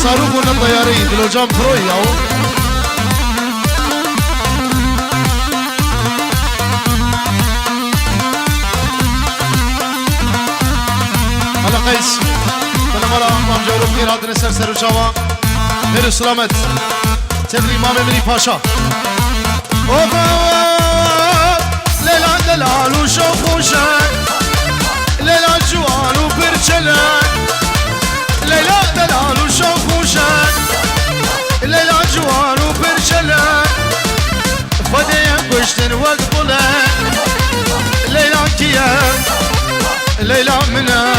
صاروخ الطياري دلوجان بروي او هلا قيس بلا مرة امام جورو بخير هادن سر وشاوا خير سلامت تدري امام مني باشا اوبا ليلى دلال وشوف وشك ليلى جوال وبرجلك ليلى دلال وشوف وشك ليلى جوال وبرجلك فدي بشتن وقبلك ليلى كيا ليلى منا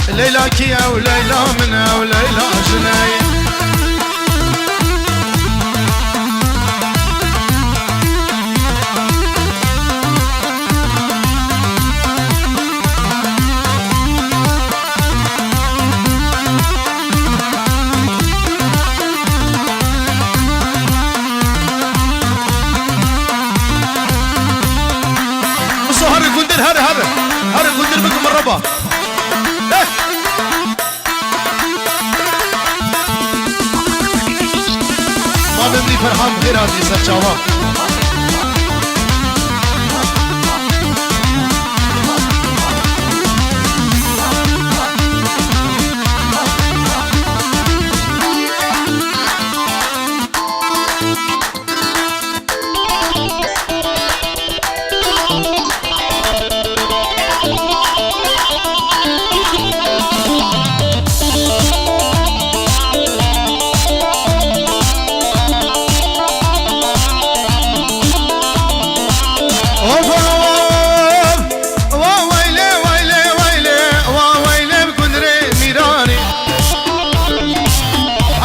ليلى كيا وليلى منا وليلى جناي هذا قلت بكم مربا ما بمني فرحان بخير هذه سرچاوا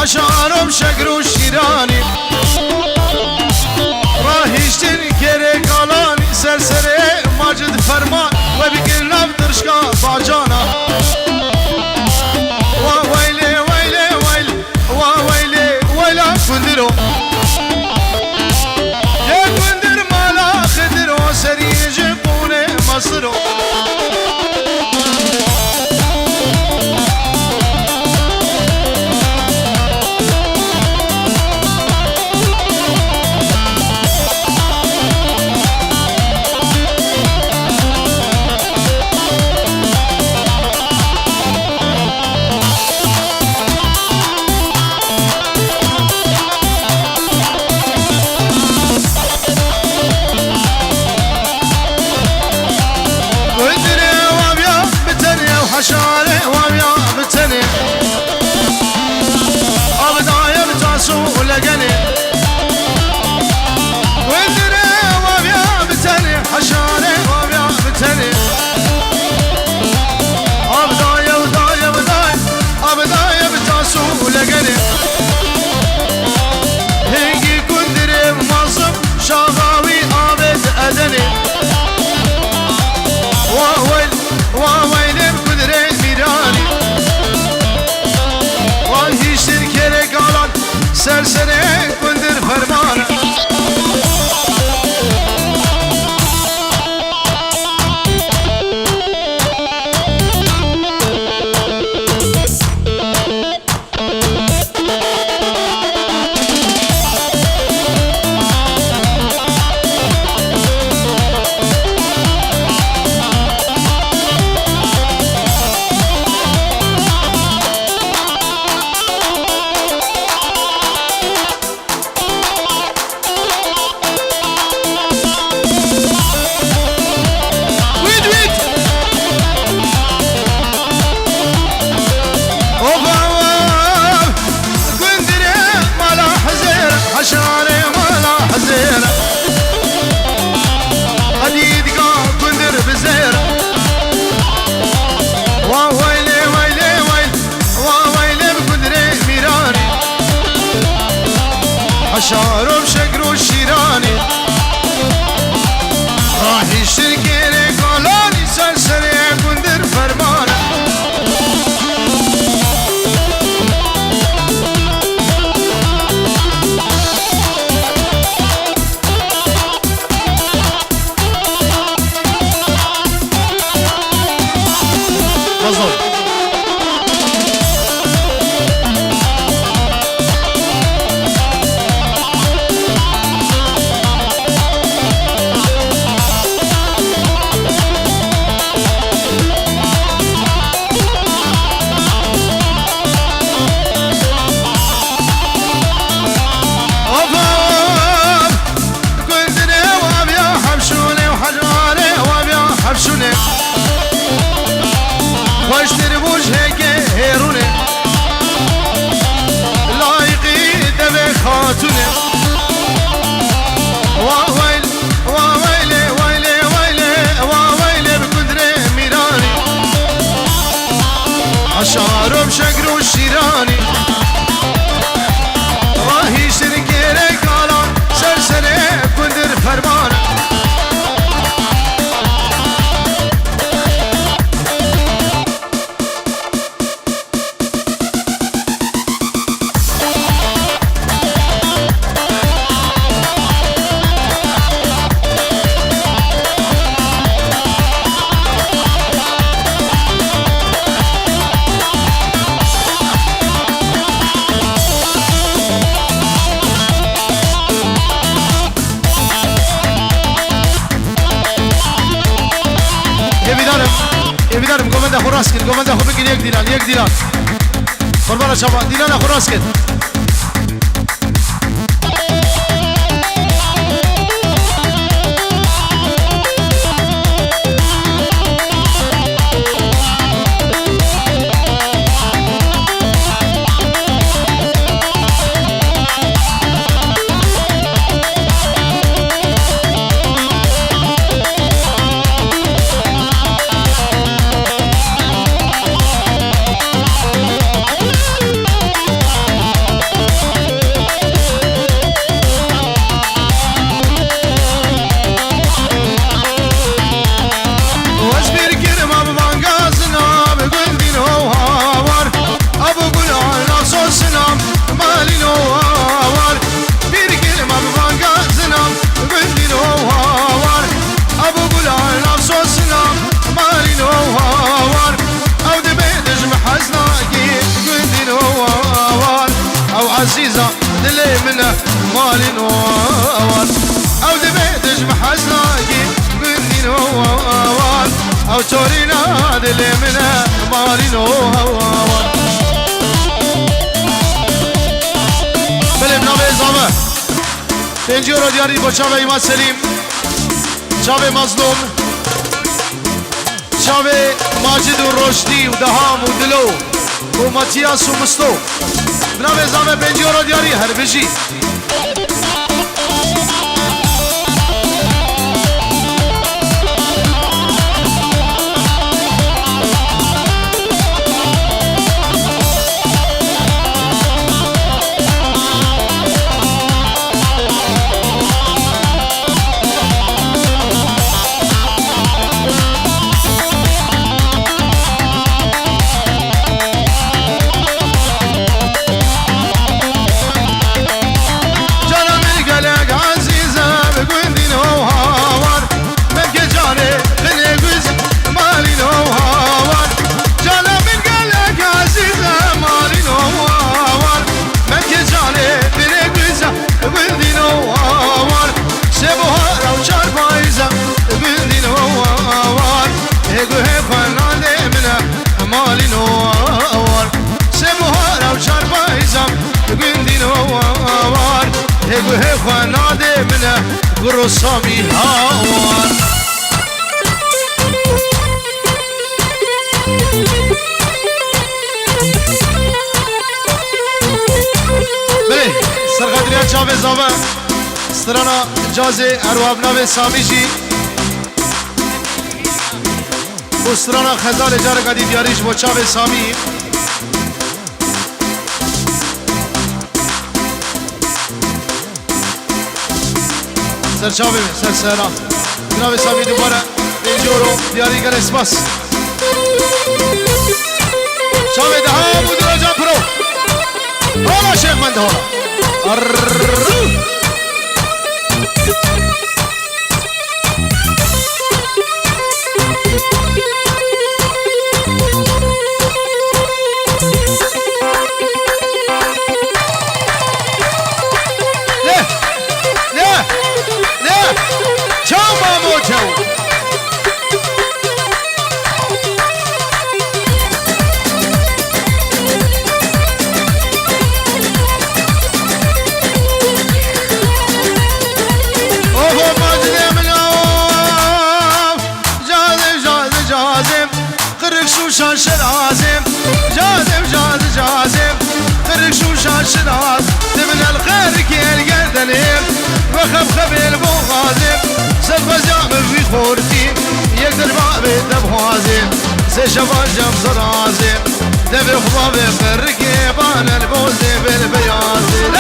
عشانم شقرو شیرانی راهیشتن کره کالانی سرسره ماجد فرمان و بکر نفترشکا باجانا و ویلی ویلی ویلی و ویلی ویلا کندرو یا کندر مالا خدرو سرین جبونه مصرو حشاره وابيا بتني أبدايا بتاسو لقني وندري وابيا بتني حشاره وابيا بتني أبدايا بدايا بدايا أبدايا بتاسو لقني هنجي كندري مصب شغاوي أبد أدني وويل وويل سرسره کندر فرمانه شارم شقرو شیرانی راهی شرکر کالانی سرسره کندر فرمانه راست کن گومنده خوب بگیر یک دیلان قربان شما دیلان اخو راست کن عزيزة دلي منه مالي نوار أو دبيدش محزناكي قلني نوار أو تورينا دلي منه مالي نوار بلیم نام ازامه 5 یورو دیاری با چاوه ایماد سلیم چاوه مظلوم چاوه ماجد و رشدی و دهام و دلو و ماتیاس و مستو بنام ازامه 5 یورو دیاری هر بجی هي خنادي منه قرصامي هاوان بله سرقدريا جاوه زاوه سترانا جازي اروابنا و ساميجي و سترانا خزال جارقا دي دياريش و چاوه سامي سر چاوه سر سهرا جناب سامی دوباره 5 یورو دیاری کن اسپاس چاوه ده ها بودی را جان پرو حالا شیخ من ده حالا شرازم جازم جازم خرج شوشان شراز تمن الخير كيل قردنيم وخبخب البوغازم سلف جام في خورتي يقدر بابي دبوازم زي شبان جم زرازم دبي خبابي فركيبان البوزي بالبيازم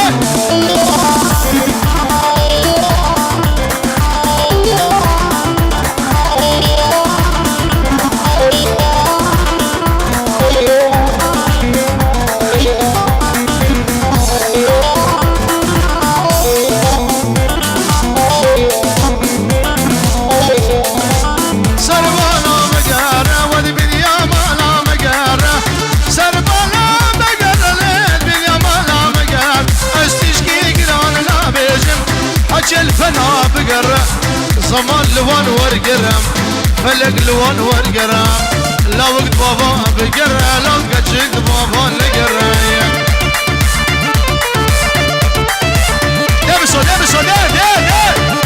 الفنا بقرة زمان لوان ورقرم فلق لوان ورقرم لا وقت بابا بقرا لا قجد بابا نقرا دبسو دبسو دب دب دب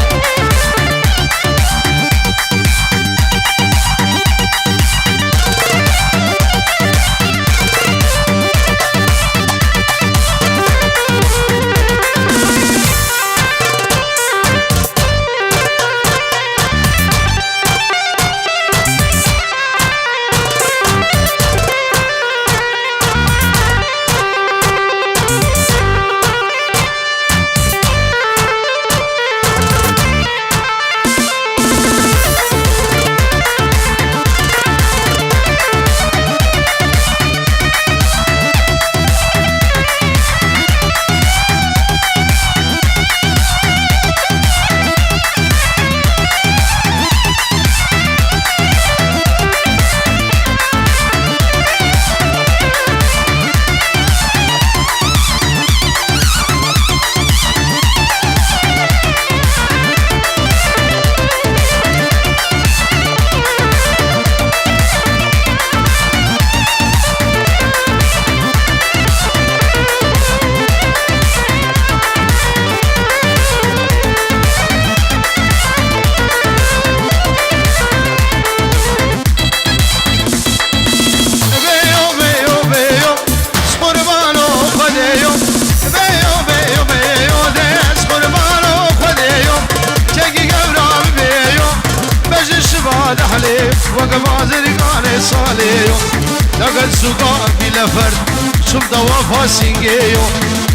سينجيو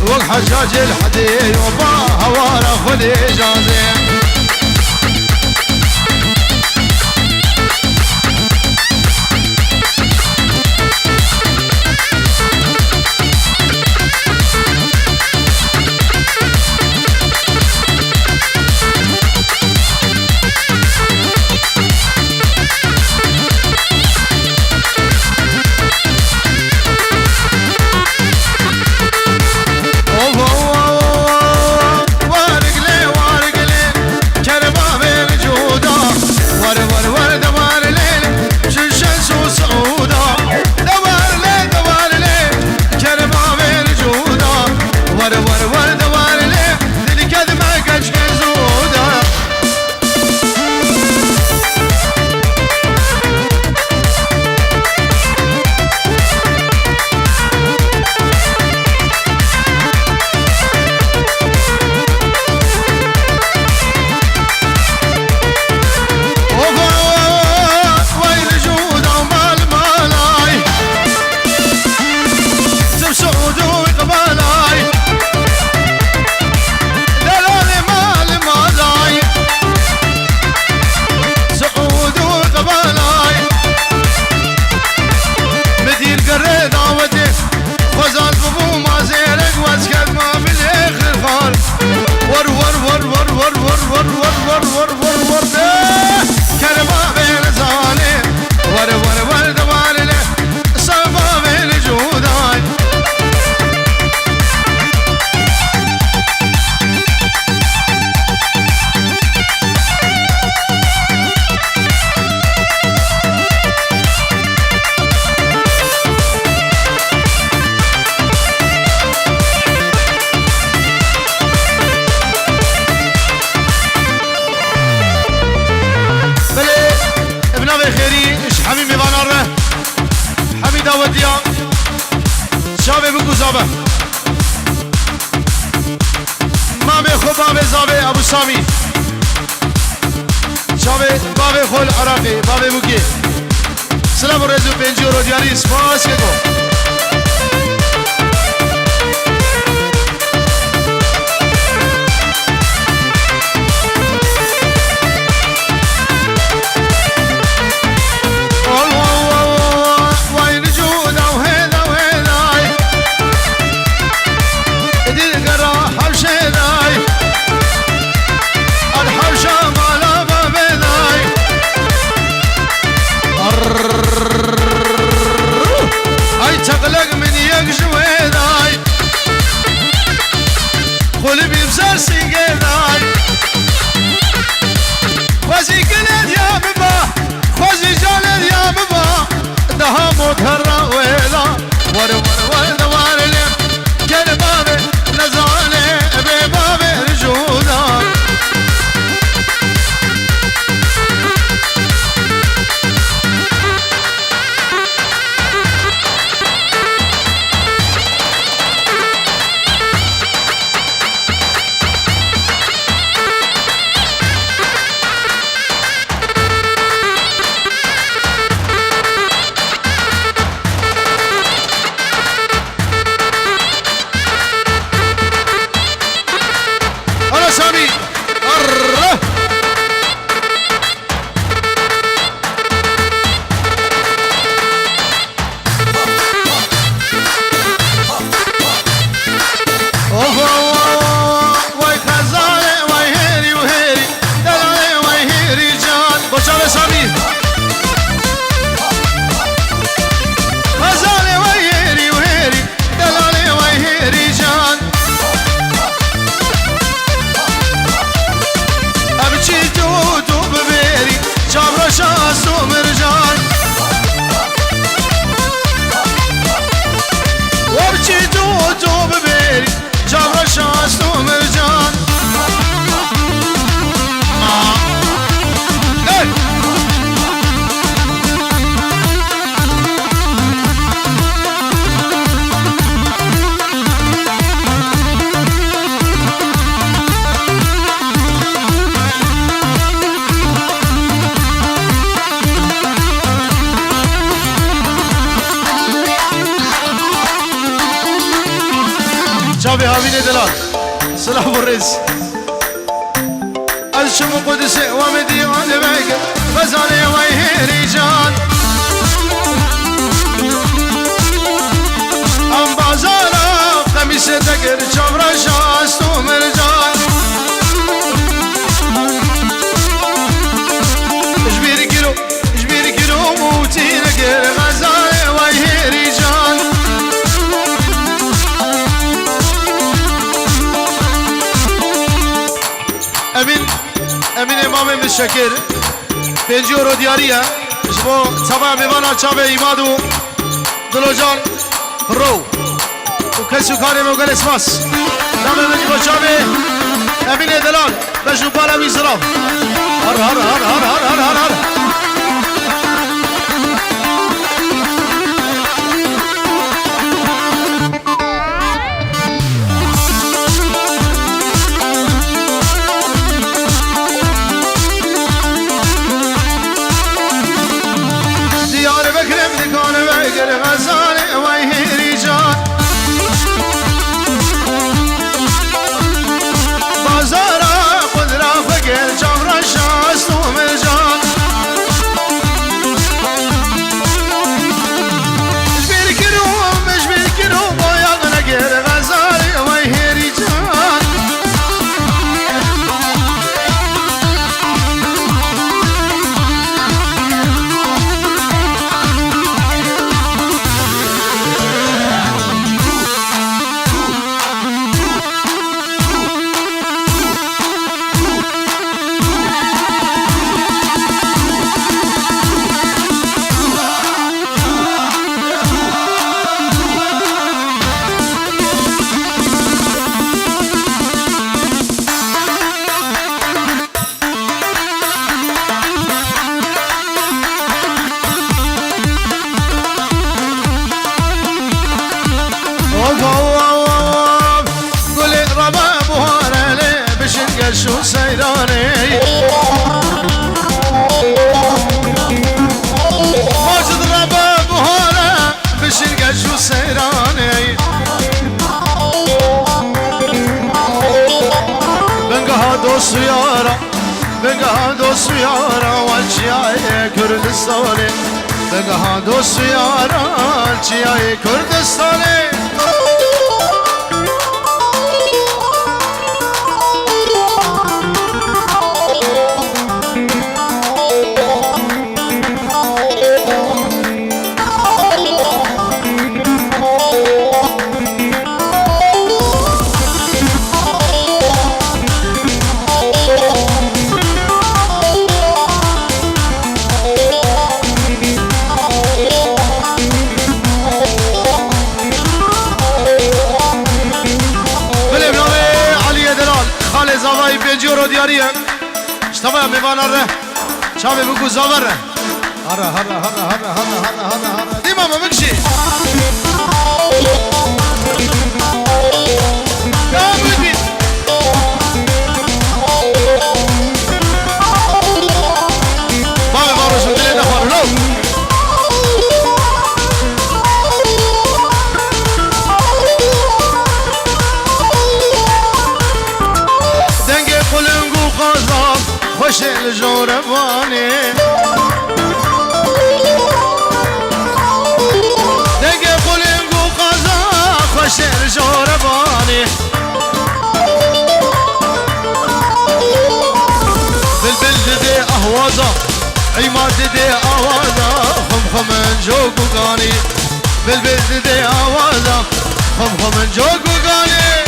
والحجاج الحديو با هوارا خلي جازي ابو سامي شابه بابه خول عراقي بابه بوكي سلام رزو بنجي رودياري سپاس كو وكرة ويلا ور ور ور دوار لم كل بابي نزالي ببابي رجودا شابي هابين دلال سلام الرز الشم قدس ومديون بيك غزالي ويه رجال ام بازارا خميس دقر جبر شاست ومرجان اجبير كيلو موتي دقر غزالي ويه رجال امین امام مشکر 5 یورو دیاریه جبو تبع میوانا چاوه ایمادو دلوجان رو و کسو کاری موگل اسماس نامه بجی با چاوه امین دلال بجو بالا میزراف هر هر هر هر هر هر هر هر غزالي ويه رجال بازارا قدرة فقر جبر شاست ومرجان اجبير كيلو بويا غير غزالي ويه رجال شو سيراني ماجد رباب وهانا بشنقة شو سيراني بنقها دو سيارة بنقها دو سيارة والجياي كردستاني بنقها دو سيارة والجياي كردستاني رو دیاریه اشتباه میوانا ره شابه بگو زاور ره هره هره هره هره هره هره هره هره دی ماما بکشی یا ببین بابا بارو دلی نخوار لو دنگ قلنگو قازم خوش الجوربانی دنگ قلنگو قازم خوش الجوربانی بلبل ددي اهوازا عماد ددي اوازا خم جوقو قاني بلبل ددي اوازا خم جوقو قاني